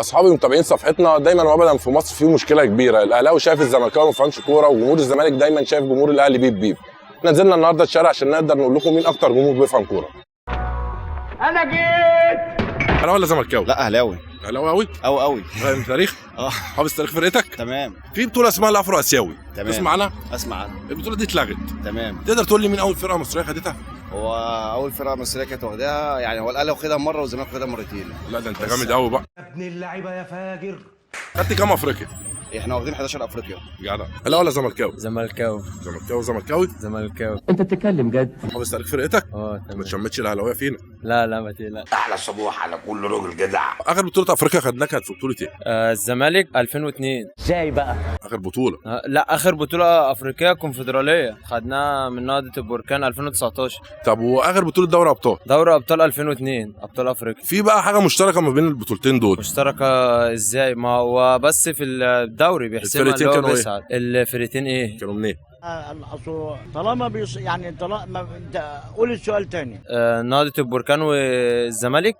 اصحابي متابعين صفحتنا دايما وابدا في مصر في مشكله كبيره، الاهلاوي شايف الزملكاوي ما بيفهمش كوره، وجمهور الزمالك دايما شايف جمهور الاهلي بيب بيب. احنا نزلنا النهارده الشارع عشان نقدر نقول لكم مين اكتر جمهور بيفهم كوره. انا جيت. اهلاوي ولا زملكاوي؟ لا اهلاوي. اهلاوي قوي قوي فاهم تاريخ؟ حافظ تاريخ فرقتك؟ تمام. في بطوله اسمها الافرو اسيوي، تمام. تسمع عنها؟ اسمع عنها. البطوله دي اتلغت، تمام. تقدر تقول لي مين اول فرقه مصريه خدتها؟ هو اول فرقه مصريه كانت واخداها، يعني هو الاهلي واخدها مره والزمالك واخدها مرتين. لا ده انت جامد قوي بقى. يا ابن اللعيبه يا فاجر. خدت كام افريقيا؟ احنا واخدين 11 افريقيا. جدع. اهلاوي ولا زملكاوي؟ زملكاوي. زملكاوي. زملكاوي. انت بتتكلم جد؟ حافظ تاريخ فرقتك؟ تمام. ما تشمتش الاهلاويه فينا. لا ما تقلقش. احلى صبوح على كل راجل جدع. اخر بطوله افريقيا خدناها كانت في بطوله ايه؟ الزمالك 2002. ازاي بقى؟ اخر بطوله. لا اخر بطوله افريقيه كونفدراليه خدناها من نهضه البركان 2019. طب واخر بطوله دوري ابطال؟ دوري ابطال 2002 ابطال افريقيا. في بقى حاجه مشتركه ما بين البطولتين دول؟ مشتركه ازاي؟ ما هو بس في الدوري بيحسبها اللي هو كانوا إيه؟ بيصعد. الفرقتين ايه؟ كانوا منين؟ طالما يعني طالما قول السؤال تاني. نهضه البركان والزمالك.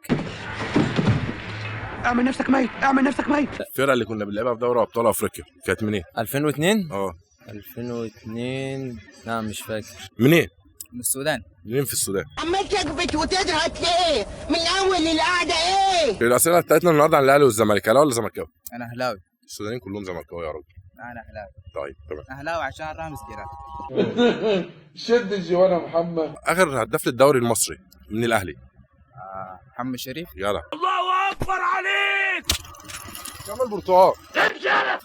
اعمل نفسك ميت، اعمل نفسك ميت. الفرقه اللي كنا بنلعبها في دوري ابطال افريقيا كانت منين؟ 2002. 2002 لا مش فاكر. منين؟ من السودان. منين في السودان؟ عمال تكبت وتضغط ليه؟ من الاول للقعده ايه؟ الاسئله بتاعتنا النهارده عن الاهلي والزمالك، اهلاوي ولا زملكاوي؟ انا اهلاوي. السودانيين كلهم زملكاوي يا راجل. انا اهلاوي. طيب تمام. اهلاوي عشان رامز كده. شد الجوان يا محمد. اخر هداف للدوري المصري من الاهلي؟ محمد شريف. جدع. الله اكبر عليك. كمال برتقال.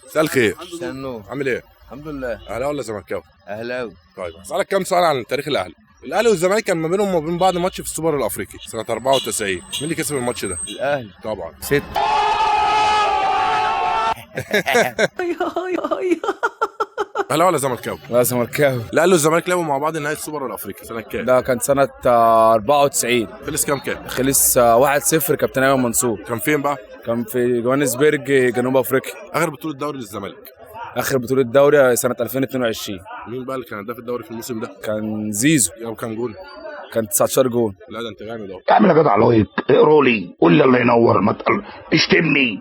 مساء الخير. سنو. عامل ايه؟ الحمد لله. اهلاوي ولا زملكاوي؟ اهلاوي. طيب هسألك كام سؤال عن تاريخ الاهلي. الاهلي والزمالك كان ما بينهم وما بين بعض ماتش في السوبر الافريقي سنه 94، مين اللي كسب الماتش ده؟ الاهلي. طبعا. 6. اهلاوي ولا زملكاوي؟ لا زملكاوي. الاهلي والزمالك لعبوا مع بعض نهائي السوبر الافريقي سنه كام؟ ده كان سنة 94. خلص كام؟ خلص 1-0. كابتن ايمن منصور. كان فين بقى؟ كان في جوهانسبرج جنوب افريقيا. اخر بطوله دوري للزمالك؟ اخر بطولة دوري سنة 2022. مين بقى اللي كان هداف الدوري في الموسم ده؟ كان زيزو. او كان جول؟ كان 19 جول. لا ده انت جامد اهو. اعمل يا جدع لايك، اقرا لي، قول لي الله ينور، ما اشتمني.